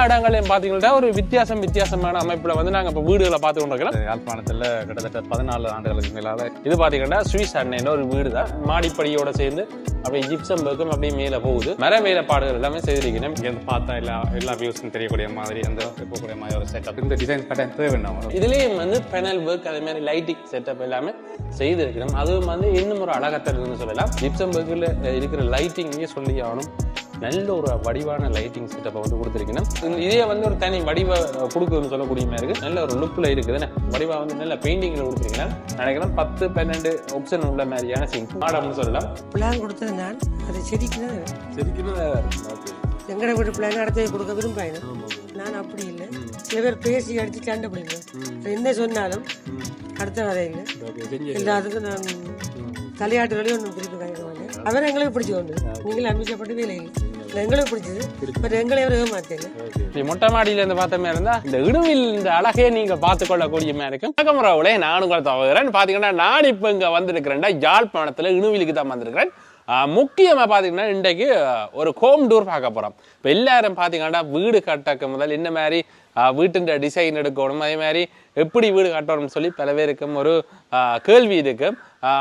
இடங்களையும் பாத்தீங்கன்னா ஒரு வித்தியாசமான அமைப்புல வந்து நாங்க இப்ப வீடுகளை பார்த்து கொண்டிருக்கிறோம். யாழ்ப்பாணத்துல கிட்டத்தட்ட 14 ஆண்டுகளுக்கு மேலால இது பாத்தீங்கன்னா சுவிஸ் அண்ணன் ஒரு வீடு தான். மாடிப்படியோட சேர்ந்து அப்படியே ஜிப்சம் பெர்க்கும் அப்படியே மேல போகுது. மர வேலைப்பாடுகள் எல்லாமே செய்திருக்கணும். இங்க பார்த்தா எல்லா வியூஸும் தெரியக்கூடிய மாதிரி அந்த இருக்கக்கூடிய மாதிரி ஒரு செட்டப். இந்த டிசைன் பேட்டர்ன் தேவைன்னா இதுலயும் வந்து பெனல் ஒர்க் அதே மாதிரி லைட்டிங் செட்டப் எல்லாமே செய்திருக்கிறோம். அதுவும் வந்து இன்னும் ஒரு அழகத்தன்னு சொல்லலாம். ஜிப்சம் பெர்க்ல இருக்கிற லைட்டிங்கே சொல்லி ஆகணும். நல்ல ஒரு வடிவான லைட்டிங் செட்டப்பை வந்து கொடுத்துருக்கணும். இதே வந்து ஒரு தனி வடிவ கொடுக்குதுன்னு சொல்லக்கூடிய மாதிரி இருக்கு. நல்ல ஒரு லுக்ல இருக்குது. வடிவா வந்து நல்ல பெயிண்டிங்ல கொடுத்துருக்கேன். நினைக்கிறேன் 10-12 ஆப்ஷன் உள்ள மாதிரியான சிங் மாடம்னு சொல்லலாம். பிளான் கொடுத்தது நான் அதை செடிக்கிறது எங்கட வீட்டு பிளான் அடுத்த கொடுக்க விரும்புறேன். நான் அப்படி இல்லை. சில பேர் பேசி அடிச்சு சண்டை பிடிப்பேன். என்ன சொன்னாலும் அடுத்த வரையில் எல்லாத்துக்கும் நான் தலையாட்டு வழியும் ஒன்றும் திருப்பி கிடைக்க மாட்டேன். அவர் எங்களுக்கு பிடிச்சோண்டு நீங்களும் அனுப்பிச்சப்பட்டு வேலை இல்லை எங்களுக்கு பிடிச்சது. பட் எங்களை அவர் மாற்றேன். மொட்டை மாடியில இருந்து பார்த்த மாதிரி இருந்தா இந்த இடுவில் இந்த அழகே நீங்க பார்த்து கொள்ளக்கூடிய மாதிரி இருக்கும். வணக்கமுறாவுலே நானும் கூட தவறுகிறேன். பாத்தீங்கன்னா நான் இப்ப இங்க வந்திருக்கிறேன்டா யாழ்ப்பாணத்துல இணுவிலுக்கு தான் வந்திருக்கிறேன். முக்கியமா பாத்தீங்கன்னா இன்றைக்கு ஒரு ஹோம் டூர் பார்க்க போறோம். இப்ப எல்லாரும் பாத்தீங்கன்னா வீடு கட்டக்க முதல் என்ன மாதிரி வீட்டின் டிசைன் எடுக்கணும், அதே மாதிரி எப்படி வீடு கட்டணும்னு சொல்லி பல பேருக்கும் ஒரு கேள்வி இருக்கு.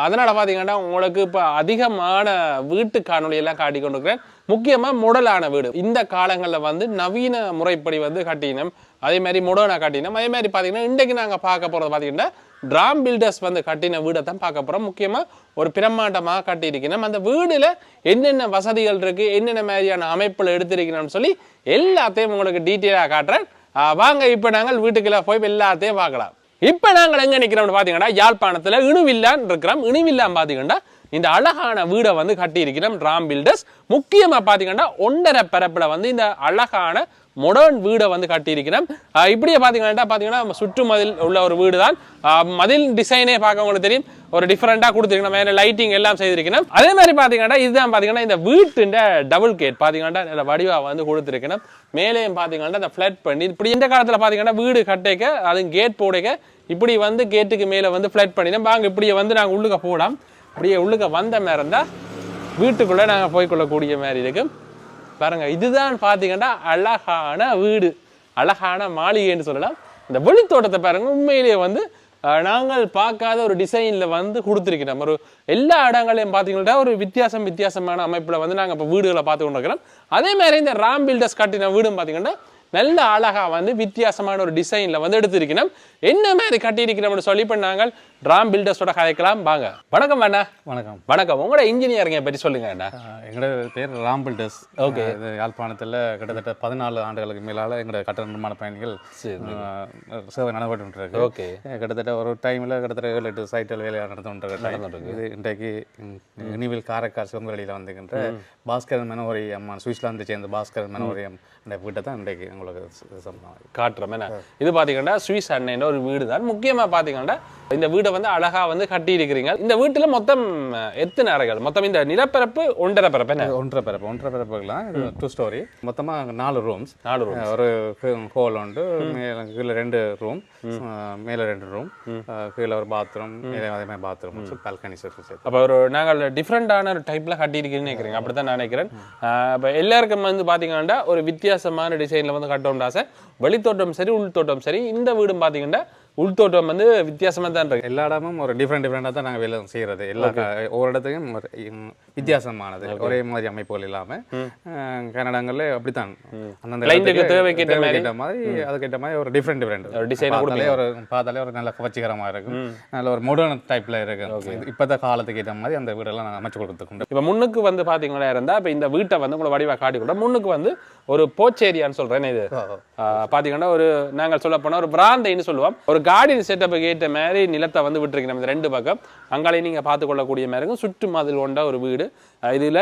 அதனால பாத்தீங்கன்னா உங்களுக்கு இப்ப அதிகமான வீட்டு காணொலி எல்லாம் காட்டி கொண்டிருக்கிறேன். முக்கியமா முடலான வீடு இந்த காலங்களில் வந்து நவீன முறைப்படி வந்து கட்டினோம், அதே மாதிரி முடனா கட்டினோம். அதே மாதிரி பாத்தீங்கன்னா இன்றைக்கு நாங்க பார்க்க போறது பாத்தீங்கன்னா டிராம் பில்டர்ஸ் வந்து கட்டின வீடை தான் பார்க்க போறோம். முக்கியமா ஒரு பிரம்மாண்டமாக கட்டி இருக்கணும். அந்த வீடுல என்னென்ன வசதிகள் இருக்கு, என்னென்ன மாதிரியான அமைப்புல எடுத்திருக்கணும்னு சொல்லி எல்லாத்தையும் உங்களுக்கு டீட்டெயிலாக காட்டுறேன். வாங்க இப்ப நாங்கள் வீட்டுக்குள்ள போய் எல்லாத்தையும் பார்க்கலாம். இப்ப நாங்கள் எங்க நிக்கிறோம்னு பாத்தீங்கன்னா யாழ்ப்பாணத்துல இணுவில்லான்னு இருக்கிறோம். இணுவில்லாம் பாத்தீங்கன்னா இந்த அழகான வீடை வந்து கட்டி இருக்கிறோம் டிராம் பில்டர்ஸ். முக்கியமா பாத்தீங்கன்னா 1.5 பரப்புல வந்து இந்த அழகான மாடர்ன் வீடை வந்து கட்டியிருக்கிறோம். இப்படியே பாத்தீங்கன்னா சுற்று மதில் உள்ள ஒரு வீடு தான். மதில் டிசைனே பார்க்க உங்களுக்கு தெரியும், ஒரு டிஃப்ரெண்டா கொடுத்துருக்கணும். மேலே லைட்டிங் எல்லாம் செய்திருக்கணும். அதே மாதிரி பாத்தீங்கன்னா இதுதான் பாத்தீங்கன்னா இந்த வீட்டுன்ற டபுள் கேட் பாத்தீங்கன்னா வடிவா வந்து கொடுத்துருக்கணும். மேலேயும் பாத்தீங்கன்னா இந்த ஃபிளட் பண்ணி இப்படி இந்த காலத்துல பாத்தீங்கன்னா வீடு கட்டைக்க அது கேட் போடைக்க இப்படி வந்து கேட்டுக்கு மேல வந்து ஃபிளட் பண்ணினோம். வாங்க இப்படியே வந்து நாங்கள் உள்ளுக்க போடலாம். இப்படியே உள்ளுக்க வந்த மாதிரி இருந்தா வீட்டுக்குள்ள நாங்க போய்கொள்ளக்கூடிய மாதிரி இருக்கும். பாருங்க, இதுதான் பாத்தீங்கன்னா அழகான வீடு, அழகான மாளிகைன்னு சொல்லலாம். இந்த வெளித்தோட்டத்தை பாருங்க, உண்மையிலேயே வந்து நாங்கள் பார்க்காத ஒரு டிசைன்ல வந்து கொடுத்துருக்கிறோம். ஒரு எல்லா இடங்களையும் பாத்தீங்கன்னா ஒரு வித்தியாசமான அமைப்புல வந்து நாங்க இப்ப வீடுகளை பார்த்து கொண்டிருக்கிறோம். அதே மாதிரி இந்த ராம் பில்டர்ஸ் கட்டின வீடும் பாத்தீங்கன்னா நல்ல அழகா வந்து வித்தியாசமான ஒரு டிசைன்ல வந்து எடுத்திருக்கணும். என்ன மாதிரி கட்டியிருக்கிறோம்னு சொல்லி நாங்கள் டிராம் பில்டர்ஸோட கதைக்கலாம். வாங்க. வணக்கம் அண்ணா. வணக்கம். வணக்கம். உங்களோட இன்ஜினியரிங்கை பற்றி சொல்லுங்க அண்ணா. எங்களோட பேர் ராம் பில்டர்ஸ். ஓகே. யாழ்ப்பாணத்தில் கிட்டத்தட்ட 14 ஆண்டுகளுக்கு மேலால எங்களோட கட்டட நிர்மாண பயணிகள் சேவை நடந்துட்டு இருக்கு. ஓகே. கிட்டத்தட்ட ஒரு டைம்ல கிட்டத்தட்ட 7-8 சைட்டில் வேலையாக நடந்துட்டு இது இன்றைக்கு இனிவில் காரைக்கால் சிவங்கலியில் வந்துகின்ற பாஸ்கரன் மனோரி அம்மா சுவிட்சர்லாந்து சேர்ந்த பாஸ்கரன் மனோரி அந்த வீட்டை தான் இன்றைக்கு உங்களுக்கு காட்டுறோம். இது பாத்தீங்கன்னா சுவிஸ் அண்ணன் ஒரு வீடு தான். முக்கியமா பாத்தீங்கன்னா இந்த வீடை வந்து அழகா வந்து கட்டி இருக்கிறீங்க. இந்த வீட்டுல மொத்தம் எத்தனை அறைகள்? மொத்தம் இந்த நிலப்பரப்பு 1.5 பரப்பு. 1.5 பரப்புலாம் 2 ஸ்டோரி. மொத்தமா 4 ரூம்ஸ். ஒரு ஹால் உண்டு, கீழே 2 ரூம், மேல 2 ரூம், கீழே ஒரு பாத்ரூம், அதே மாதிரி பாத்ரூம், பால்கனி. அப்ப ஒரு நாங்கள் டிஃப்ரெண்டான ஒரு டைப்ல கட்டி இருக்கிறீங்கன்னு நினைக்கிறேன். அப்படித்தான் நான் நினைக்கிறேன். அப்ப எல்லாருக்கும் வந்து பாத்தீங்கன்னா ஒரு வித்தியாசமான டிசைன்ல வந்து கட்டணும் ஆசை. வெளித்தோட்டம் சரி உள்தோட்டம் சரி. இந்த வீடும் பாத்தீங்கன்னா உள்தோட்டம் வந்து வித்தியாசமா தான் இருக்கு. எல்லா இடமும் ஒரு டிஃப்ரெண்டா தான் நாங்கள் வேலை செய்யறது. எல்லா ஒவ்வொரு இடத்துக்கும் வித்தியாசமானது, ஒரே மாதிரி அமைப்புகள் இல்லாம கன்னடங்கள்ல அப்படித்தான் அந்தந்த தேவைக்கேற்ற மாதிரி அதுக்கேற்ற மாதிரி ஒரு டிஃப்ரெண்ட் டிசைன் ஒரு பார்த்தாலே ஒரு நல்ல கவர்ச்சிகரமா இருக்கும். நல்ல ஒரு மாடர்ன் டைப்ல இருக்கு. இப்பத்த காலத்துக்கு ஏற்ற மாதிரி அந்த வீடெல்லாம் நாங்கள் அமைச்சு கொடுத்துருக்கோம். இப்ப முன்னுக்கு வந்து பாத்தீங்கன்னா இருந்தா இப்ப இந்த வீட்டை வந்து உங்களை வடிவா காட்டி கூட முன்னுக்கு வந்து ஒரு போச்சேரியான்னு சொல்றேன். இது பாத்தீங்கன்னா ஒரு நாங்கள் சொல்ல போனா ஒரு பிராந்தைன்னு சொல்லுவோம். ஒரு கார்டன் செட்டப்புக்கு ஏற்ற மாதிரி நிலத்தை வந்து விட்டுருக்கணும். இந்த 2 பக்கம் அங்காலே நீங்க பார்த்து கொள்ளக்கூடிய மாதிரி இருக்கும். சுற்று மதில் கொண்ட ஒரு வீடு. இதுல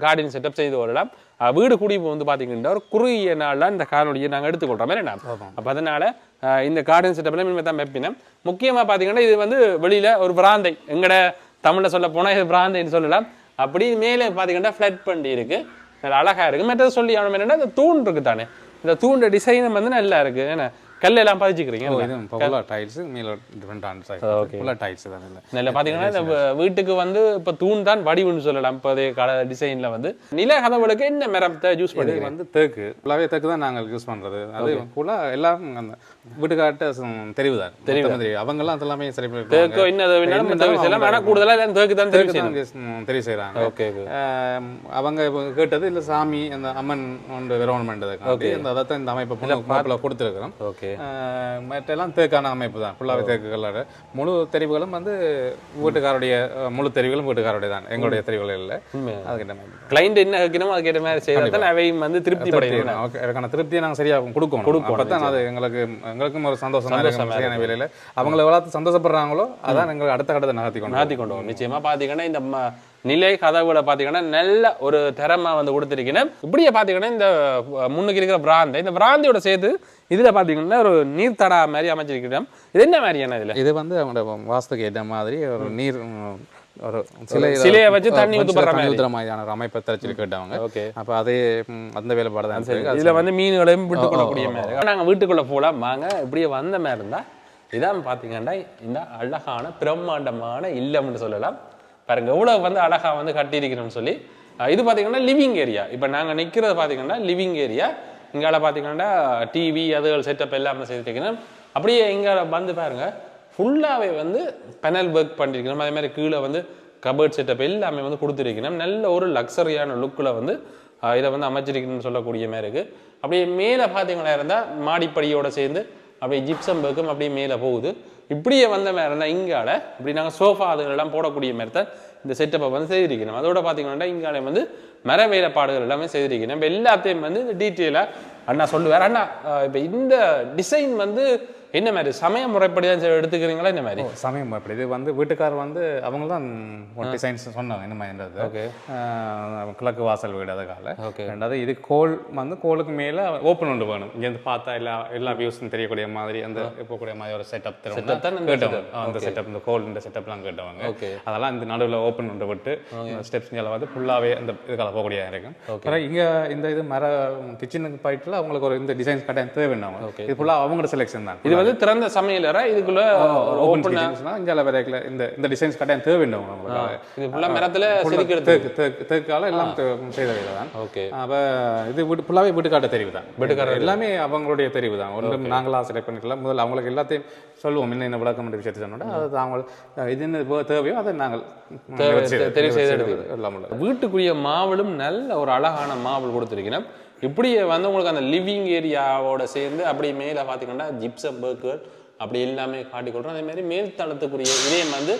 கார்டன் செட்டப் செய்து கொள்ளலாம். வீடு கூடி வந்து பாத்தீங்கன்னா ஒரு குறுகிய நாள்ல இந்த காணொலியை நாங்கள் எடுத்துக்கொள்றோம். அப்ப அதனால இந்த கார்டன் செட்டப்ல இனிமே தான் வைப்பினோம். முக்கியமா பாத்தீங்கன்னா இது வந்து வெளியில ஒரு பிராந்தை, எங்கட தமிழ்ல சொல்ல போனா இது பிராந்தைன்னு சொல்லலாம். அப்படி மேலே பாத்தீங்கன்னா ஃபிளட் பண்ணி இருக்கு, அழகா இருக்கு. மற்றது சொல்லி என்னன்னா இந்த தூண் இருக்கு தானே, இந்த தூண்ட டிசைன் வந்து நல்லா இருக்கு. ஏன்னா கல் எல்லாம் பதிச்சுக்கிறீங்க இது ஃபுல்லா டைல்ஸ் மேல டிஃபரண்ட் ஃபுல்லா டைல்ஸ் தான் இல்ல நல்ல பாத்தீங்கன்னா இந்த வீட்டுக்கு வந்து இப்ப தூண் தான் வடிவுன்னு சொல்லலாம் இப்போதைய கால டிசைன்ல வந்து நில கதவுகளுக்கு என்ன மரத்தை யூஸ் பண்ணி வந்து தேக்கு ஃபுல்லாவே தேக்கு தான் நாங்கள் யூஸ் பண்றது அது ஃபுல்லா எல்லாம் அந்த வீட்டுக்காட்ட தெரிவுதான் தெரியும் அவங்க எல்லாம் அதெல்லாமே சரி பண்ணி தேக்கு என்ன தெரிவு செய்யலாம் ஆனா கூடுதலா தேக்கு தான் தெரிவு செய்யறாங்க ஓகே அவங்க கேட்டது இல்ல சாமி அந்த அம்மன் ஒன்று விரோணம்ன்றதுக்காண்டி அந்த அதான் இந்த அமைப்பு மாப்பிள்ள கொடுத்துருக்கிறோம் ஓகே மற்றெல்லாம் தேக்கான அமைப்பு தான் ஃபுல்லாகவே தேக்கு கலர் முழு தெரிவுகளும் வந்து வீட்டுக்காருடைய முழு தெரிவுகளும் வீட்டுக்காருடைய தான் எங்களுடைய தெரிவுகள் இல்லை அதுக்கிட்ட மாதிரி கிளைண்ட் என்ன வைக்கணுமோ அதுக்கேற்ற மாதிரி செய்யறதால அவையும் வந்து திருப்தி படையணும் அதுக்கான திருப்தியை நாங்கள் சரியாக கொடுக்கணும் அப்பதான் அது எங்களுக்கும் ஒரு சந்தோஷமா இருக்கும் வேலையில் அவங்களை எவ்வளவு சந்தோஷப்படுறாங்களோ அதான் எங்களுக்கு அடுத்த கட்டத்தை நகர்த்தி கொண்டு வரும் நிச்சயமா பாத்தீங்கன்னா இந்த நிலை கதவுகளை பாத்தீங்கன்னா நல்ல ஒரு திறமை வந்து கொடுத்துருக்கீங்கன்னா இப்படியே பாத்தீங்கன்னா இந்த முன்னுக்கு இருக்கிற பிராந்தை இந்த பிராந்தியோட சேர்த்து இதுல பாத்தீங்கன்னா ஒரு நீர் தடா மாதிரி அமைச்சிருக்கிறோம் இது என்ன மாதிரியான இதுல இது வந்து அவங்களோட வாஸ்துக்கு ஏற்ற மாதிரி ஒரு நீர் ஒரு சிலையை வச்சு தண்ணி ஊத்துற மாதிரியான ஒரு அமைப்பை தரச்சு கேட்டவங்க அப்ப அதே அந்த வேலைப்பாடு தான் இதுல வந்து மீன்களையும் விட்டு கொள்ளக்கூடிய மாதிரி நாங்க வீட்டுக்குள்ள போலாம் வாங்க இப்படியே வந்த மாதிரி இருந்தா இதான் பாத்தீங்கன்னா இந்த அழகான பிரம்மாண்டமான இல்லம்னு சொல்லலாம் பாருங்க எவ்வளவு வந்து அழகா வந்து கட்டியிருக்கணும்னு சொல்லி இது பாத்தீங்கன்னா லிவிங் ஏரியா இப்ப நாங்க நிக்கிறது பாத்தீங்கன்னா லிவிங் ஏரியா இங்கால பாத்தீங்கன்னா டிவி அதுகள் செட்டப் எல்லாமே செய்திருக்கணும் அப்படியே இங்கால வந்து பாருங்க ஃபுல்லாவே வந்து பெனல் ஒர்க் பண்ணிருக்கணும் அதே மாதிரி கீழே வந்து கபர்ட் செட்டப் எல்லாமே வந்து கொடுத்துருக்கணும் நல்ல ஒரு லக்ஸரியான லுக்கில் வந்து இதை வந்து அமைச்சிருக்கணும்னு சொல்லக்கூடிய மாதிரி இருக்கு அப்படியே மேலே பார்த்தீங்கன்னா இருந்தால் மாடிப்படியோட சேர்ந்து அப்படியே ஜிப்சம் ஒர்க்கும் அப்படியே மேலே போகுது இப்படியே வந்த மாதிரி இருந்தால் இங்கால இப்படி நாங்கள் சோஃபா அதுகளெல்லாம் போடக்கூடிய மாதிரி தான் இந்த செட்டப்பை வந்து செய்திருக்கணும் அதோட பார்த்தீங்கன்னா இங்கால வந்து மர வேலைப்பாடுகள் எல்லாமே செய்திருக்கணும் இப்போ எல்லாத்தையும் வந்து இந்த டீட்டெயிலாக அண்ணா சொல்லுவார் அண்ணா இப்போ இந்த டிசைன் வந்து என்ன மாதிரி சமய முறைப்படி தான் எடுத்துக்கிறீங்களா இந்த மாதிரி சமய முறைப்படி இது வந்து வீட்டுக்காரர் வந்து அவங்க தான் டிசைன்ஸ் சொன்னாங்க என்ன மாதிரின்றது ஓகே கிழக்கு வாசல் வீடு அதுக்கால ரெண்டாவது இது கோல் வந்து கோலுக்கு மேலே ஓப்பன் ஒன்று வேணும் இங்கேருந்து பார்த்தா எல்லா வியூஸும் தெரியக்கூடிய மாதிரி அந்த போகக்கூடிய மாதிரி ஒரு செட்டப் கேட்டவங்க அந்த செட்டப் இந்த கோல் இந்த செட்டப்லாம் கேட்டவங்க அதெல்லாம் இந்த நடுவில் ஓப்பன் ஒன்று விட்டு ஸ்டெப்ஸ் வந்து ஃபுல்லாகவே அந்த இதுக்கால போகக்கூடிய இருக்கும் அப்புறம் இங்கே இந்த இது மர கிச்சனுக்கு போயிட்டுல அவங்களுக்கு ஒரு இந்த டிசைன்ஸ் கட்டாயம் தேவைன்னாங்க இது ஃபுல்லாக அவங்களோட செலெக்ஷன் தான் இது வந்து திறந்த சமையலறை இதுக்குள்ள ஓபன் கிச்சன்ஸ்னா இங்கல வரைக்கல இந்த டிசைன்ஸ் கட்டாயம் தேவைண்டவங்க உங்களுக்கு இது ஃபுல்லா மரத்துல செதுக்கிறது தேக்கால எல்லாம் செய்தவை தான் ஓகே அப்ப இது ஃபுல்லாவே வீட்டுக்காட்ட தெரிவு தான் வீட்டுக்கார எல்லாமே அவங்களுடைய தெரிவு தான் ஒன்றும் நாங்களா செலக்ட் பண்ணிக்கலாம் முதல்ல அவங்களுக்கு எல்லாத்தையும் சொல்லுவோம் என்ன விளக்கம் என்ற விஷயத்தை சொன்னோட அது அவங்க இது என்ன தேவையோ அதை நாங்கள் தெரிவு செய்து எல்லாம் வீட்டுக்குரிய மாவளும் நல்ல ஒரு அழகான மாவல் கொடுத்துருக்கணும் இப்படியே வந்து உங்களுக்கு அந்த லிவிங் ஏரியாவோட சேர்ந்து அப்படியே மேலே பார்த்தீங்கன்னா ஜிப்சம் ஒர்க்குகள் அப்படி எல்லாமே காட்டிக்கொள்கிறோம் அதே மாதிரி மேல் தளத்துக்குரிய இதயம் வந்து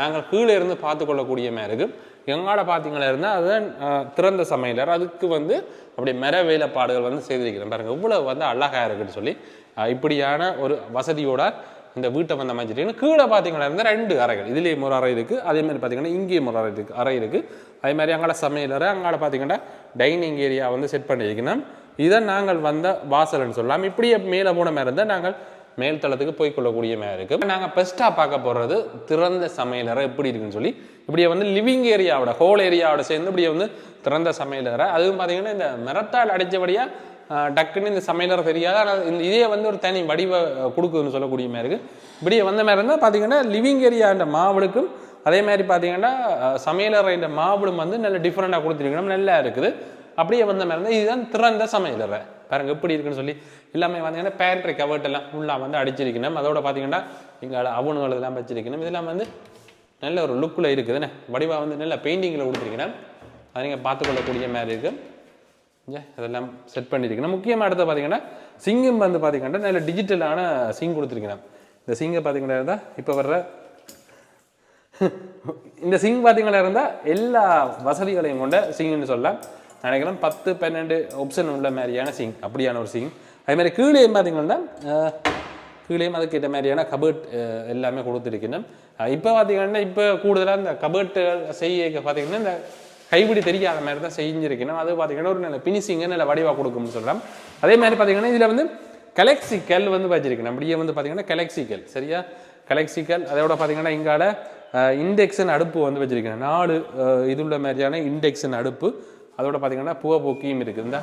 நாங்கள் கீழே இருந்து பார்த்துக்கொள்ளக்கூடிய மாதிரி இருக்குது எங்கால பார்த்தீங்களா இருந்தால் அதுதான் திறந்த சமையலர் அதுக்கு வந்து அப்படியே மர வேலைப்பாடுகள் வந்து செய்திருக்கிறேன் பாருங்க இவ்வளவு வந்து அழகாக இருக்குன்னு சொல்லி இப்படியான ஒரு வசதியோட இந்த வீட்டை வந்து அமைச்சிருக்கீங்க கீழே பார்த்தீங்கன்னா இருந்தால் 2 அறைகள் இதுலேயும் ஒரு அறை இருக்குது அதே மாதிரி பார்த்தீங்கன்னா இங்கேயும் ஒரு அறை இருக்குது அதே மாதிரி அங்கால சமையலறை அங்கால பார்த்தீங்கன்னா டைனிங் ஏரியா வந்து செட் பண்ணியிருக்கணும் இதை நாங்கள் வந்த வாசல்னு சொல்லலாம் இப்படியே மேலே போன மாதிரி இருந்தால் நாங்கள் மேல் தளத்துக்கு போய்கொள்ளக்கூடிய மாதிரி இருக்குது நாங்கள் பெஸ்ட்டாக பார்க்க போகிறது திறந்த சமையலறை எப்படி இருக்குன்னு சொல்லி இப்படியே வந்து லிவிங் ஏரியாவோட ஹோல் ஏரியாவோட சேர்ந்து இப்படியே வந்து திறந்த சமையலறை அதுவும் பார்த்தீங்கன்னா இந்த மரத்தால் அடித்தபடியாக டக்குன்னு இந்த சமையலறை தெரியாது ஆனால் இந்த இதே வந்து ஒரு தனி வடிவ கொடுக்குதுன்னு சொல்லக்கூடிய மாதிரி இருக்குது இப்படியே வந்த மாதிரி இருந்தால் பார்த்தீங்கன்னா லிவிங் ஏரியான்ற மாவளுக்கும் அதே மாதிரி பார்த்தீங்கன்னா சமையலறை மாவளும் வந்து நல்ல டிஃப்ரெண்டாக கொடுத்துருக்கணும் நல்லா இருக்குது அப்படியே வந்த மாதிரி இருந்தால் இதுதான் திறந்த சமையலறை பாருங்க எப்படி இருக்குன்னு சொல்லி எல்லாமே பார்த்தீங்கன்னா பேண்ட்ரி கவர்ட் எல்லாம் ஃபுல்லாக வந்து அடிச்சிருக்கணும் அதோட பார்த்தீங்கன்னா இங்கே அவனுங்கள் எல்லாம் வச்சிருக்கணும் இதெல்லாம் வந்து நல்ல ஒரு லுக்கில் இருக்குதுன்னு வடிவாக வந்து நல்ல பெயிண்டிங்கில் கொடுத்துருக்கணும் அதை நீங்கள் பார்த்துக்கொள்ளக்கூடிய மாதிரி இருக்குது இதெல்லாம் செட் பண்ணியிருக்கணும் முக்கியமாக அடுத்து பார்த்தீங்கன்னா சிங்கும் வந்து பார்த்தீங்கன்னா நல்ல டிஜிட்டலான சிங் கொடுத்துருக்கணும் இந்த சிங்கை பார்த்தீங்கன்னா இருந்தால் இப்போ வர்ற இந்த சிங் பார்த்தீங்கன்னா இருந்தால் எல்லா வசதிகளையும் கொண்ட சிங்னு சொல்லலாம் நினைக்கிறேன் 10-12 ஆப்ஷன் உள்ள மாதிரியான சிங் அப்படியான ஒரு சிங் அதே மாதிரி கீழேயும் பார்த்தீங்கன்னா கீழேயும் அதுக்கேற்ற மாதிரியான கபர்ட் எல்லாமே கொடுத்துருக்கணும் இப்போ பார்த்தீங்கன்னா இப்போ கூடுதலாக இந்த கபர்ட் செய்ய பார்த்தீங்கன்னா இந்த கைவிடி தெரியாத மாதிரி தான் செஞ்சிருக்கணும் அது பார்த்தீங்கன்னா ஒரு நல்ல பினிஷிங்கை நல்ல வடிவாக கொடுக்கும்னு சொல்லலாம் அதே மாதிரி பார்த்தீங்கன்னா இதில் வந்து கலெக்சிக்கல் வந்து வச்சிருக்கணும் அப்படியே வந்து பார்த்தீங்கன்னா கலெக்சிக்கல் சரியா கலெக்சிக்கல் அதோட பார்த்தீங்கன்னா இங்கால இண்டெக்ஷன் அடுப்பு வந்து வச்சிருக்கேன் 4 இதுள்ள மாதிரியான இண்டெக்ஷன் அடுப்பு அதோட பார்த்தீங்கன்னா பூவ போக்கியும் இருக்குது இந்த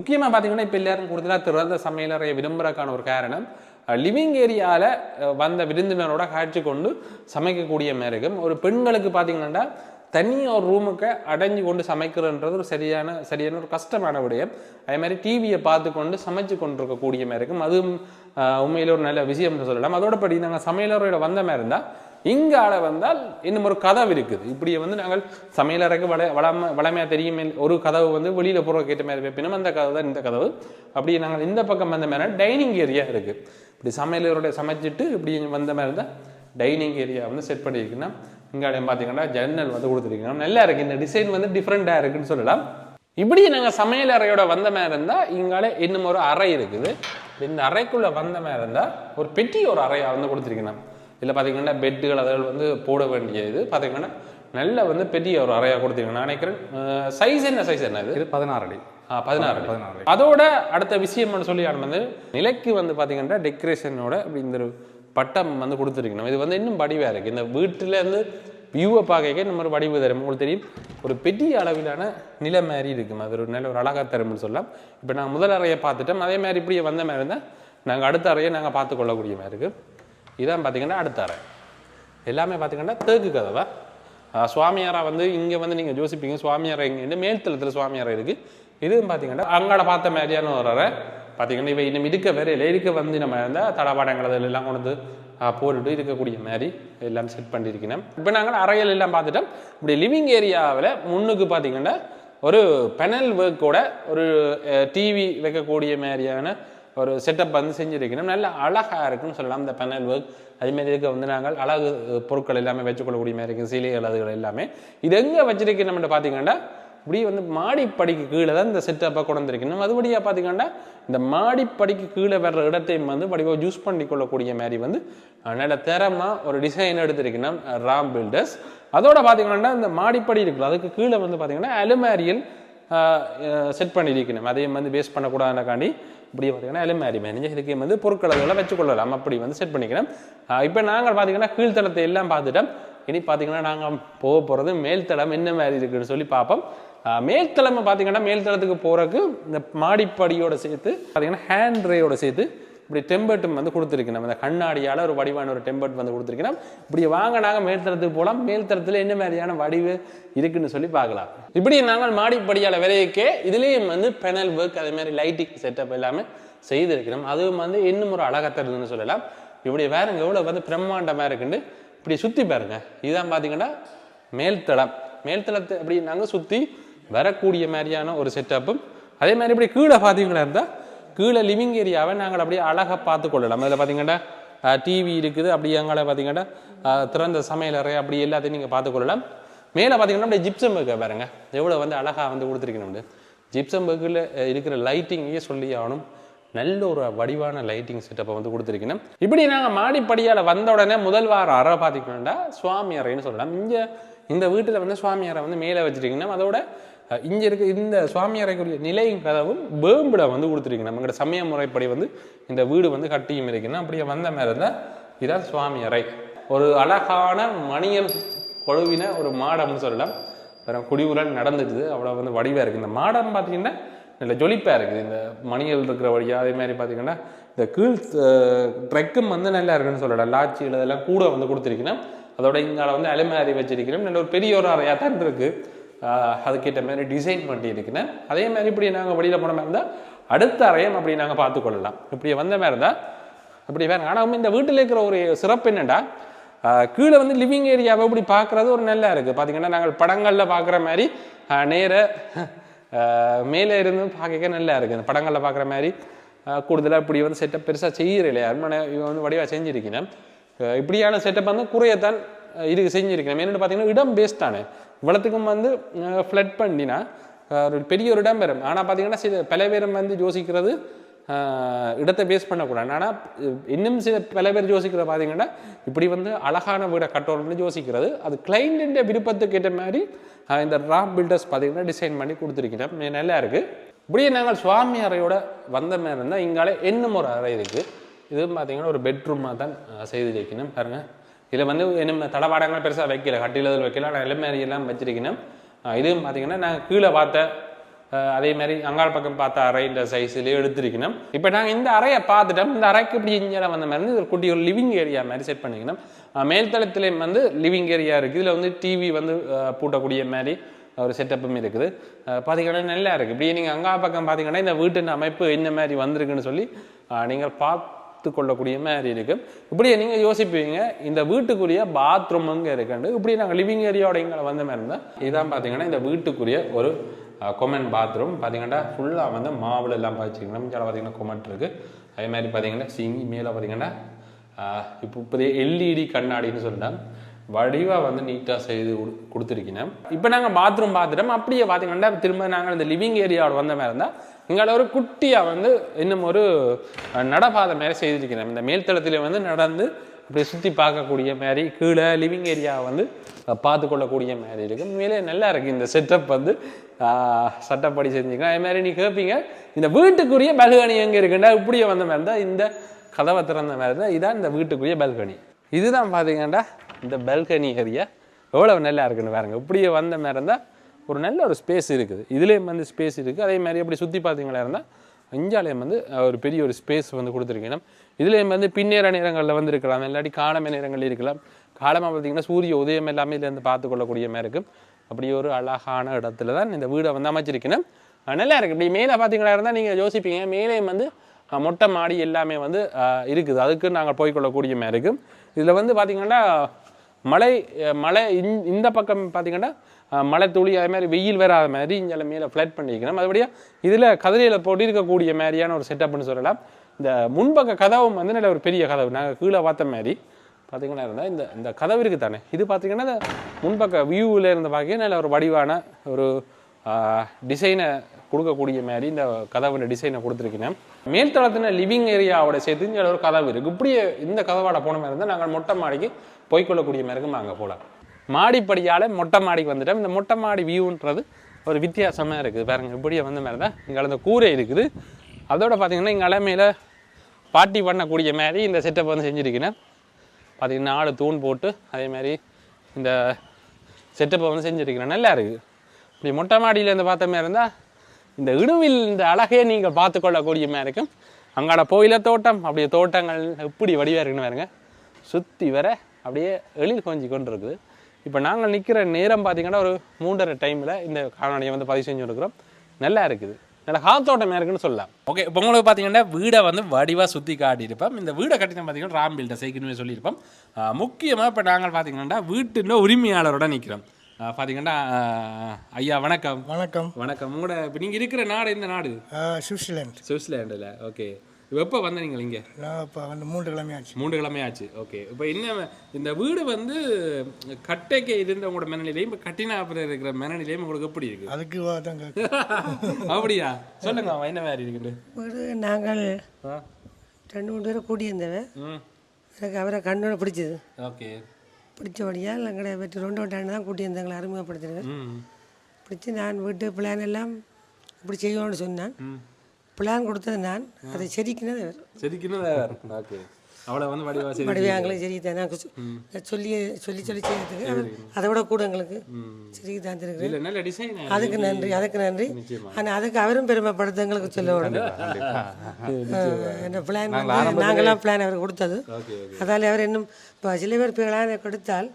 முக்கியமாக பார்த்தீங்கன்னா இப்போ எல்லாரும் கொடுத்தா திறந்த சமையலறையை விரும்புறதுக்கான ஒரு காரணம் லிவிங் ஏரியாவில் வந்த விருந்தினரோட காட்சி கொண்டு சமைக்கக்கூடிய மாதிரி இருக்கும். ஒரு பெண்களுக்கு பார்த்தீங்கன்னா தனியாக ஒரு ரூமுக்கு அடைஞ்சு கொண்டு சமைக்கிறன்றது ஒரு சரியான ஒரு கஷ்டமான விடயம். அதே மாதிரி டிவியை பார்த்து கொண்டு சமைச்சு கொண்டு இருக்கக்கூடிய மாதிரி இருக்கும். அதுவும் உண்மையில ஒரு நல்ல விஷயம்னு சொல்லலாம். அதோட படி நாங்கள் சமையலறையோட வந்த மாதிரி இருந்தால் இங்கால வந்தால் இன்னும் ஒரு கதவு இருக்குது. இப்படி நாங்கள் சமையலறைக்கு வளமையாக தெரியும் ஒரு கதவு வெளியில் போகிற கேட்ட மாதிரி வைப்பினும் அந்த கதவு தான் இந்த கதவு. அப்படி நாங்கள் இந்த பக்கம் வந்த மாதிரி டைனிங் ஏரியா இருக்குது. இப்படி சமையலரோட சமைச்சிட்டு இப்படி வந்த மாதிரி இருந்தால் டைனிங் ஏரியா செட் பண்ணியிருக்குன்னா இங்காலையும் பார்த்தீங்கன்னா ஜன்னல் கொடுத்துருக்கீங்க. நல்லா இருக்குது. இந்த டிசைன் டிஃப்ரெண்ட்டாக இருக்குன்னு சொல்லலாம். இப்படி நாங்கள் சமையல் அறையோட வந்த மாதிரி இருந்தால் இங்கால இன்னும் ஒரு அறை இருக்குது. இந்த அறைக்குள்ளே வந்த மாதிரி இருந்தால் ஒரு பெட்டி ஒரு அறையாக கொடுத்துருக்கணும். இதில் பார்த்தீங்கன்னா பெட்டுகள் அதில் போட வேண்டியது பார்த்தீங்கன்னா நல்ல பெரிய ஒரு அறையாக கொடுத்துருக்கேன். நான் நினைக்கிறேன் சைஸ் என்ன இது 16 அடி. 16. அதோட அடுத்த விஷயம் சொல்லி நிலைக்கு பார்த்தீங்கன்னா டெக்கரேஷனோட அப்படி இந்த ஒரு பட்டம் கொடுத்துருக்கணும். இது இன்னும் வடிவாக இருக்குது. இந்த வீட்டிலேருந்து வியூவை பார்க்க இந்த மாதிரி வடிவு தரும். உங்களுக்கு தெரியும் ஒரு பெரிய அளவிலான நிலை மாதிரி இருக்கும். அது ஒரு நல்ல ஒரு அழகாக தரும்னு சொல்லலாம். இப்போ நாங்கள் முதல் அறையை பார்த்துட்டோம். அதே மாதிரி இப்படியே வந்த மாதிரி இருந்தால் நாங்கள் அடுத்த அறையை நாங்கள் பார்த்து கொள்ளக்கூடிய மாதிரி இருக்குது. இதான் பார்த்தீங்கன்னா அடுத்த அறை. எல்லாமே பார்த்தீங்கன்னா தேக்கு கதவை. சுவாமியாரா இங்கே நீங்கள் யோசிப்பீங்க சுவாமியாரை இங்கே மேல்தளத்தில் சுவாமியாரை இருக்குது. இதுவும் பார்த்தீங்கன்னா அங்கால பார்த்த மாதிரியான ஒரு அறை. பார்த்தீங்கன்னா இவை இன்னும் இருக்க இருக்க நம்ம இருந்தால் தளபாடங்கள் எல்லாம் கொண்டு போட்டுட்டு இருக்கக்கூடிய மாதிரி எல்லாம் செட் பண்ணியிருக்கணும். இப்போ நாங்கள் அறைகள் எல்லாம் பார்த்துட்டோம். இப்படி லிவிங் ஏரியாவில் முன்னுக்கு பார்த்தீங்கன்னா ஒரு பெனல் ஒர்க்கோட ஒரு டிவி வைக்கக்கூடிய மாதிரியான ஒரு செட்டப் செஞ்சுருக்கணும். நல்ல அழகாக இருக்குன்னு சொல்லலாம். இந்த பெனல் ஒர்க் அதுமாரி இருக்க நாங்கள் அழகு பொருட்கள் எல்லாமே வச்சுக்கொள்ளக்கூடிய மாதிரி இருக்குது. சீலைகள் அதுகள் எல்லாமே இது எங்கே வச்சிருக்கணும்னு பார்த்தீங்கன்னா இப்படி மாடிப்படிக்கு கீழே தான் இந்த செட்டப்பை கொண்டு வந்திருக்கணும். அதுபடியாக பார்த்தீங்கன்னா இந்த மாடிப்படிக்கு கீழே வர்ற இடத்தையும் வடிவாக யூஸ் பண்ணி கொள்ளக்கூடிய மாதிரி நல்ல திறமாக ஒரு டிசைன் எடுத்திருக்கணும் ராம் பில்டர்ஸ். அதோட பார்த்தீங்கன்னா இந்த மாடிப்படி இருக்குல்ல அதுக்கு கீழே பார்த்தீங்கன்னா அலுமாரியல் செட் பண்ணியிருக்கணும். அதையும் பேஸ் பண்ணக்கூடாதுக்காண்டி இப்படி பார்த்தீங்கன்னா அலுமாரி மேனேஜ் இதுக்கு பொருட்களை வச்சுக்கொள்ளலாம். அப்படி செட் பண்ணிக்கணும். இப்போ நாங்கள் பார்த்தீங்கன்னா கீழ்த்தளத்தை எல்லாம் பார்த்துட்டோம். இனி பார்த்தீங்கன்னா நாங்கள் போக போகிறது மேல்தளம் என்ன மாதிரி இருக்குன்னு சொல்லி பார்ப்போம். மேல்தளம் பார்த்தீங்கன்னா மேல்தளத்துக்கு போகிறதுக்கு இந்த மாடிப்படியோட சேர்த்து பார்த்தீங்கன்னா ஹேண்ட் ரேயோட சேர்த்து இப்படி டெம்பர்ட்டும் கொடுத்துருக்கணும். அந்த கண்ணாடியால் ஒரு வடிவான ஒரு டெம்பர்ட் கொடுத்துருக்கணும். இப்படி வாங்க நாங்கள் மேல்தளத்துக்கு போகலாம். மேல்தளத்தில் என்ன மாதிரியான வடிவு இருக்குன்னு சொல்லி பார்க்கலாம். இப்படி நாங்கள் மாடிப்படியால் விரைக்கே இதுலேயும் பெனல் ஒர்க் அதே மாதிரி லைட்டிங் செட்டப் எல்லாமே செய்திருக்கணும். அதுவும் இன்னும் ஒரு அழகாக தருதுன்னு சொல்லலாம். இப்படி வேறுங்க எவ்வளோ பிரம்மாண்டமாக இருக்குன்னு இப்படி சுற்றி பாருங்க. இதுதான் பார்த்தீங்கன்னா மேல்தளத்தை அப்படி நாங்கள் சுற்றி வரக்கூடிய மாதிரியான ஒரு செட்டப்பும் அதே மாதிரி இப்படி கீழே பார்த்தீங்கன்னா இருந்தால் கீழே லிவிங் ஏரியாவை நாங்கள் அப்படியே அழகாக பார்த்து கொள்ளலாம். அதில் பார்த்தீங்கன்னா டிவி இருக்குது. அப்படி அங்கே பார்த்தீங்கன்னா திறந்த சமையலறை அப்படி எல்லாத்தையும் நீங்கள் பார்த்துக்கொள்ளலாம். மேலே பார்த்தீங்கன்னா அப்படியே ஜிப்சம் ஒர்க்கை பாருங்க எவ்வளோ அழகாக கொடுத்துருக்கணும். ஜிப்சம் ஒர்க்கில் இருக்கிற லைட்டிங்கே சொல்லி ஆகணும். நல்ல ஒரு வடிவான லைட்டிங் செட்டப்பை கொடுத்துருக்கணும். இப்படி நாங்கள் மாடிப்படியால் வந்த உடனே முதல் வார அறை பார்த்தீங்கன்னா சுவாமி அறைன்னு சொல்லலாம். இங்கே இந்த வீட்டில் சுவாமி அறை மேலே வச்சுருக்கீங்கன்னா அதோட இங்கே இருக்க இந்த சுவாமி அறைக்குரிய நிலையும் கதவும் வேம்பிட கொடுத்துருக்கீங்க. நம்மளோட சமய முறைப்படி இந்த வீடு கட்டியும் இருக்குன்னா அப்படியே வந்த மாதிரி இருந்தால் இதான் சுவாமி அறை. ஒரு அழகான மணியல் கொழுவின ஒரு மாடம்னு சொல்லலாம். வேற குடிவுடன் நடந்துக்குது. அவ்வளோ வடிவாக இருக்குது. இந்த மாடம் பார்த்தீங்கன்னா நல்ல ஜொலிப்பாக இருக்குது. இந்த மணிகள் இருக்கிற வழியாக அதே மாதிரி பார்த்தீங்கன்னா இந்த கீழ் ட்ரெக்கும் நல்லா இருக்குன்னு சொல்லலாம். லாட்சிகள் இதெல்லாம் கூட கொடுத்துருக்கணும். அதோட இங்கே அலுமாரி வச்சிருக்கணும். நல்ல ஒரு பெரிய ஒரு அறையாக தான் இருக்குது. அதுக்கேற்ற மாதிரி டிசைன் பண்ணி இருக்குன்னு. அதே மாதிரி இப்படி நாங்கள் வெளியில் போன மாதிரி இருந்தால் அடுத்த அறையும் அப்படி நாங்கள் பார்த்துக்கொள்ளலாம். இப்படி வந்த மாதிரி இருந்தால் அப்படி வேறு. ஆனால் இந்த வீட்டில் இருக்கிற ஒரு சிறப்பு என்னென்னா கீழே லிவிங் ஏரியாவை இப்படி பார்க்குறது ஒரு நல்லா இருக்குது. பார்த்தீங்கன்னா நாங்கள் படங்களில் பார்க்குற மாதிரி நேர மேலே இருந்து பார்க்க நல்லா இருக்குது. இந்த படங்களில் பார்க்குற மாதிரி கூடுதலாக இப்படி செட்டப் பெருசாக செய்கிற இல்லையா இவன் வடிவாக செஞ்சுருக்கேன். இப்படியான செட்டப் குறையத்தான் இதுக்கு செஞ்சுருக்கேன். என்னென்னு பார்த்தீங்கன்னா இடம் பேஸ்டானு இவ்வளத்துக்கும் ஃப்ளட் பண்ணினா ஒரு பெரிய ஒரு இடம் பெறும். ஆனால் பார்த்தீங்கன்னா சில பல பேரும் யோசிக்கிறது இடத்தை பேஸ் பண்ணக்கூடாது. ஆனால் இன்னும் சில பல பேர் யோசிக்கிற பார்த்தீங்கன்னா இப்படி அழகான வீடை கட்டணும்னு யோசிக்கிறது. அது கிளைண்ட விருப்பத்துக்கு ஏற்ற மாதிரி இந்த ராம் பில்டர்ஸ் பார்த்தீங்கன்னா டிசைன் பண்ணி கொடுத்துருக்கிறோம். நல்லா இருக்குது. இப்படியே நாங்கள் சுவாமி அறையோட வந்த மாதிரி இருந்தால் இங்காலே இன்னும் ஒரு அறை இருக்குது. இதுவும் பார்த்தீங்கன்னா ஒரு பெட்ரூமாக தான் செய்திருக்கணும். பாருங்கள் இதில் என்ன தளபாடங்கள் பெருசாக வைக்கல. கட்டிலதில் வைக்கல. ஆனால் எல்லாம் எல்லாம் வச்சிருக்கணும். இதுவும் பார்த்தீங்கன்னா நாங்கள் கீழே பார்த்த அதே மாதிரி அங்காள் பக்கம் பார்த்த அறை இந்த சைஸ்லேயே எடுத்திருக்கணும். இப்போ நாங்கள் இந்த அறையை பார்த்துட்டோம். இந்த அறைக்கு இப்படி இங்கே வந்த மாதிரி ஒரு குட்டி ஒரு லிவிங் ஏரியா மாதிரி செட் பண்ணிக்கணும். மேல்தளத்துலேயும் வந்து லிவிங் ஏரியா இருக்குது. இதில் வந்து டிவி வந்து பூட்டக்கூடிய மாதிரி ஒரு செட்டப்பும் இருக்குது. பார்த்தீங்கன்னா நல்லா இருக்குது. இப்படி நீங்கள் அங்காள் பக்கம் பார்த்தீங்கன்னா இந்த வீட்டின் அமைப்பு என்ன மாதிரி வந்திருக்குன்னு சொல்லி நீங்கள் பார்த்து கொள்ளக்கூடிய மாதிரி இருக்குது. இப்படியே நீங்கள் யோசிப்பீங்க இந்த வீட்டுக்குரிய பாத்ரூம் இங்கே இருக்குண்டு. இப்படி நாங்கள் லிவிங் ஏரியாவோட இங்கே வந்த மாதிரி இருந்தால் இதுதான் பார்த்தீங்கன்னா இந்த வீட்டுக்குரிய ஒரு கொமெண்ட் பாத்ரூம். பார்த்தீங்கன்னா ஃபுல்லாக வந்து மாவில் எல்லாம் பாய்ச்சிக்கணும். இங்கே பார்த்தீங்கன்னா கொமெண்ட் இருக்குது. அதே மாதிரி பார்த்தீங்கன்னா சிங்கி மேலே பார்த்தீங்கன்னா இப்போ எல்இடி கண்ணாடின்னு சொல்லிட்டேன் வடிவாக வந்து நீட்டாக செய்து கொடுத்துருக்கணும். இப்போ நாங்கள் பாத்ரூம் பார்த்துட்டோம். அப்படியே பார்த்தீங்கன்னா திரும்ப நாங்கள் இந்த லிவிங் ஏரியாவோட வந்த மாதிரி இருந்தால் இங்கே ஒரு குட்டியாக வந்து இன்னும் ஒரு நடப்பாதை மாதிரி செய்திருக்கிறோம். இந்த மேல்தளத்தில் வந்து நடந்து இப்படி சுற்றி பார்க்கக்கூடிய மாதிரி கீழே லிவிங் ஏரியாவை வந்து பார்த்து கொள்ளக்கூடிய மாதிரி இருக்குது. உண்மையிலே நல்லா இருக்குது இந்த செட்டப் வந்து சட்டப்படி செஞ்சுக்கலாம். அதே மாதிரி நீ கேட்பீங்க இந்த வீட்டுக்குரிய பல்கனி எங்கே இருக்குன்னா இப்படியே வந்த மாதிரி இருந்தால் இந்த கதவை திறந்த மாதிரி இருந்தால் இதுதான் இந்த வீட்டுக்குரிய பல்கனி. இதுதான் பார்த்தீங்கன்னா இந்த பல்கனி ஏரியா எவ்வளோ நல்லா இருக்குன்னு பாருங்க. இப்படியே வந்த மாதிரி இருந்தால் ஒரு நல்ல ஒரு ஸ்பேஸ் இருக்குது. இதுலேயும் வந்து ஸ்பேஸ் இருக்குது. அதே மாதிரி அப்படி சுற்றி பார்த்தீங்களா இருந்தால் இஞ்சாலயம் வந்து ஒரு பெரிய ஒரு ஸ்பேஸ் வந்து கொடுத்துருக்கணும். இதுலேயும் வந்து பின்னேற நேரங்களில் வந்து இருக்கலாம், இல்லாட்டி காலமே நேரங்களில் இருக்கலாம். காலமாக பார்த்தீங்கன்னா சூரிய உதயம் எல்லாமே இதுலேருந்து பார்த்து கொள்ளக்கூடிய மாதிரி இருக்கும். அப்படி ஒரு அழகான இடத்துல தான் இந்த வீடை வந்து அமைச்சிருக்கணும். நல்லா இருக்குது. இப்படி மேலே பார்த்தீங்களா இருந்தால் நீங்கள் யோசிப்பீங்க மேலேயும் வந்து மொட்டை மாடி எல்லாமே வந்து இருக்குது. அதுக்கு நாங்கள் போய்கொள்ளக்கூடிய மாதிரி இருக்கும். இதில் வந்து பார்த்திங்கன்னா மழை இந்த பக்கம் பார்த்திங்கன்னா மழை துளி அதே மாதிரி வெயில் வராத மாதிரி இங்கே மேலே ஃப்ளட் பண்ணிக்கணும். அதுபடியாக இதில் கதிரையில் போட்டு இருக்கக்கூடிய மாதிரியான ஒரு செட்டப்னு சொல்லலாம். இந்த முன்பக்க கதவும் வந்து நல்ல ஒரு பெரிய கதவு. நாங்கள் கீழே பார்த்த மாதிரி பார்த்திங்கன்னா இருந்தால் இந்த கதவு இருக்குது தானே, இது பார்த்திங்கன்னா இந்த முன்பக்க வியூவில் இருந்து பார்க்க நல்ல ஒரு வடிவான ஒரு டிசைனை கொடுக்கக்கூடிய மாதிரி இந்த கதவோட டிசைனை கொடுத்துருக்கேன். மேல்தளத்தின லிவிங் ஏரியாவோட சேர்த்து இங்கே ஒரு கதவு இருக்குது. இப்படியே இந்த கதவாட போன மாதிரி இருந்தால் நாங்கள் மொட்டை மாடிக்கு போய்கொள்ளக்கூடிய மாதிரி இருக்கும். அங்கே போகலாம். மாடிப்படியால் மொட்டை மாடிக்கு வந்துட்டோம். இந்த மொட்டை மாடி வியூன்றது ஒரு வித்தியாசமாக இருக்குது பாருங்க. இப்படியே வந்த மாதிரி தான் இங்கே அந்த கூரை இருக்குது. அதோட பார்த்திங்கன்னா இங்கே அலைமையில் பார்ட்டி பண்ணக்கூடிய மாதிரி இந்த செட்டப் வந்து செஞ்சுருக்கேன். பார்த்திங்கன்னா 4 தூண் போட்டு அதே மாதிரி இந்த செட்டப்பை வந்து செஞ்சுருக்கிறேன். நல்லா இருக்குது. இப்படி மொட்டை மாடியிலேருந்து பார்த்த மாதிரி இருந்தால் இந்த இடுவில் இந்த அழகையே நீங்கள் பார்த்து கொள்ளக்கூடிய மாதிரி இருக்கும். அங்காட கோயில தோட்டம் அப்படியே தோட்டங்கள் எப்படி வடிவாக இருக்குன்னு பாருங்க. சுற்றி வர அப்படியே எழில் கொஞ்சி கொண்டு இருக்குது. இப்போ நாங்கள் நிற்கிற நேரம் பார்த்திங்கன்னா ஒரு 3:30 டைமில் இந்த காணொலியை வந்து பதிவு செஞ்சு கொடுக்குறோம். நல்லா இருக்குது. நல்லா காத்தோட்டமாக இருக்குன்னு சொல்லலாம். ஓகே, இப்போ உங்களுக்கு பார்த்தீங்கன்னா வீடை வந்து வடிவாக சுற்றி காட்டியிருப்போம். இந்த வீடை கட்டின பார்த்தீங்கன்னா ராம்பில்ட சைக்கிள்னு சொல்லியிருப்போம். முக்கியமாக இப்போ நாங்கள் பார்த்தீங்கன்னா வீட்டின் உரிமையாளரோட நிற்கிறோம். பார்த்தீங்கன்னா ஐயா வணக்கம். வணக்கம். வணக்கம். உங்களோட இப்போ நீங்கள் இருக்கிற நாடு எந்த நாடு? சுவிட்சர்லாந்து. சுவிட்சர்லாண்டில். ஓகே, இப்போ எப்போ வந்த நீங்கள் இங்கே? நான் இப்போ வந்து 3 கிழமை ஆச்சு. 3 கிழமை ஆச்சு. ஓகே, இப்போ என்ன இந்த வீடு வந்து கட்டைக்கு இருந்த உங்களோட மனநிலையும் இப்போ கட்டினா அப்புறம் இருக்கிற மனநிலையும் உங்களுக்கு எப்படி இருக்குது? அதுக்கு தாங்க. அப்படியா? சொல்லுங்க என்ன மாதிரி இருக்குது வீடு. நாங்கள் 2-3 பேரை கூட்டியிருந்தவன். எனக்கு அவரை கண்ணோட பிடிச்சது. ஓகே, பிடிச்சபடியாக எங்களை வெற்றி 2 வட்டாண்டு தான் கூட்டியிருந்தாங்களை அறிமுகப்படுத்துகிறேன். பிடிச்சி நான் வீட்டு பிளான் எல்லாம் இப்படி செய்யணும்னு சொன்னான். பிளான் கொடுத்தது நான், அதை செதுக்கினது அவர். செதுக்கினது ஓகே, அவளை வந்து வடிவாங்களும் சரி தான். நான் சொல்லி செய்யறதுக்கு அதை விட கூட எங்களுக்கு சரி தந்துருக்குறேன். அதுக்கு நன்றி. ஆனால் அதுக்கு அவரும் பெருமைப்படுத்த எங்களுக்கு சொல்ல விடணும். என்ன பிளான் நாங்களாம் பிளான் அவர் கொடுத்தது. அதால் அவர் இன்னும் இப்போ சில பேர் பிளானை கொடுத்தால்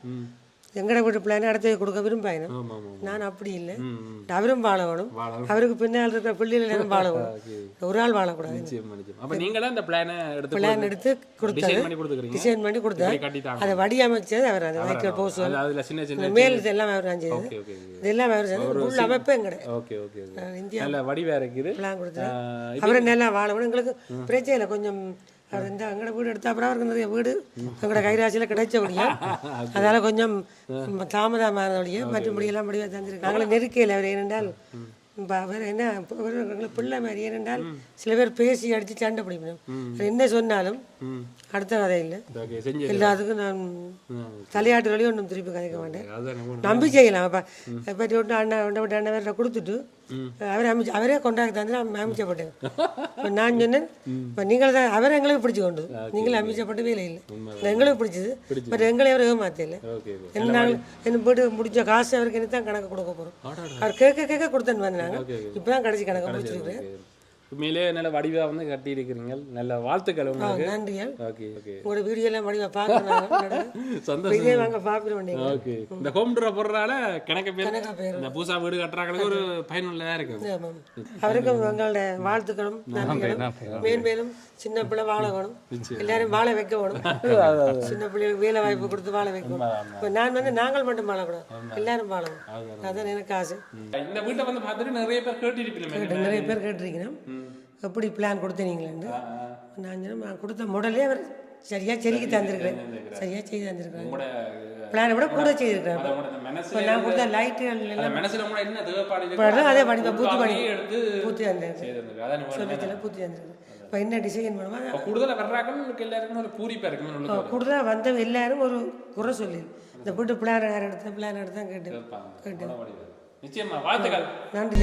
எங்கட வீட்டு பிளானே அடுத்த கொடுக்க விரும்பாயினும். நான் அப்படி இல்லை. அவரும் வாழணும். அவருக்கு பின்னால் இருக்கிற பிள்ளைகளும் வாழணும். ஒரு ஆள் வாழக்கூடாது. பிளான் எடுத்து கொடுத்தாரு. டிசைன் பண்ணி கொடுத்தாரு. அதை வடிவமைச்சது அவர். அதை வைக்கிற போஸ் மேல் இதெல்லாம் அவர் தான் செய்தது. இதெல்லாம் அவர் உள்ள அமைப்பு எங்கட இந்தியா பிளான் கொடுத்தாரு. அவரை நல்லா வாழணும். எங்களுக்கு பிரச்சனை இல்லை. கொஞ்சம் அவர் இந்த எங்களோட வீடு எடுத்த அப்புறம் அவருக்கு நிறைய வீடு எங்களோட கைராசியில் கிடைச்சபடியா அதனால் கொஞ்சம் தாமதமானபடியே மற்றபடியெல்லாம் படியாக தந்துருக்கு. நாங்களும் நெருக்கையில் அவர் ஏனென்றால் அவர் என்ன எங்களுக்கு பிள்ளை மாதிரி. ஏனென்றால் சில பேர் பேசி அடித்து சண்டை பிடிக்கணும். அவர் என்ன சொன்னாலும் அடுத்த கதையில் ஓகே செஞ்சு எல்லாத்துக்கும் நான் தலையாட்டு வழியும் ஒன்றும் திருப்பி கதைக்க மாட்டேன். நம்பி செய்யலாம். இப்போ விட்டு அண்ணன் விட்டு அண்ணன் வேற கொடுத்துட்டு அவரே கொண்டாடி தந்து நான் அமைச்சப்பட்டேன். இப்போ நான் சொன்னேன், இப்போ நீங்கள் தான் அவரை எங்களுக்கு பிடிச்சி கொண்டு நீங்களும் அமைச்சப்பட்ட வேலை இல்லை, எங்களுக்கு பிடிச்சது. பட் எங்களை அவர் ஏமாத்தல. என்ன நாங்கள் என்ன போய்ட்டு முடிஞ்ச காசு அவருக்கு என்ன தான் கணக்கு கொடுக்க போகிறோம். அவர் கேட்க கொடுத்தேன்னு வந்தாங்க. இப்போ தான் கடைசி கணக்கு முடிச்சிருக்கிறேன். உண்மையிலே நல்ல வடிவா வந்து கட்டி இருக்கிறீங்க. நல்ல வாழ்த்துக்கள் உங்களுக்கு. நன்றிகள். Okay okay. உங்களோட வீடியோ எல்லாம் வடிவா பார்க்கறாங்க. சந்தோஷம். இதே வாங்க பாப்பிடுவோம் நீங்க. ஓகே. இந்த ஹோம் டூர் போறதால கணக்கு பேர் இந்த பூசா வீடு கட்டறாங்களுக்கு ஒரு பயனுள்ளதா இருக்கு. அவருக்கும் உங்களோட வாழ்த்துக்களும் நன்றிகளும். மேன்மேலும் சின்ன பிள்ளை வாழ வேணும், எல்லாரும் வாழ வைக்க வேணும். சின்ன பிள்ளைகளுக்கு வேலை வாய்ப்பு கொடுத்து வாழ வைக்கணும். இப்போ நான் வந்து நாங்கள் மட்டும் வாழக்கூடாது, எல்லாரும் வாழணும். அதான் எனக்கு ஆசை. இந்த வீட்டை வந்து பார்த்துட்டு நிறைய பேர் கேட்டிருப்பீங்க. நிறைய பேர் கேட்டிருக்கிறேன் எப்படி பிளான் கொடுத்தீங்களேன்னு. நான் கொடுத்த மாடலே அவர் சரியாக செதுக்கி தந்திருக்கிறேன், சரியாக செய்து தந்திருக்கிறேன். பிளானை விட கூட செய்திருக்கிறேன். இப்போ நான் கொடுத்த லைட்டுகள் எல்லாம் அதே படிப்பேன், பூத்தி தந்திருக்கேன், சொல்லத்தில் பூத்தி தந்திருக்கேன். இப்போ என்ன டிசைன் பண்ணுவோம் கூடுதலாக வந்த எல்லாரும் ஒரு குறை சொல்லி இந்த போட்டு பிளான் எடுத்தேன் கேட்டு நிச்சயமா வாழ்த்துக்கள். நன்றி.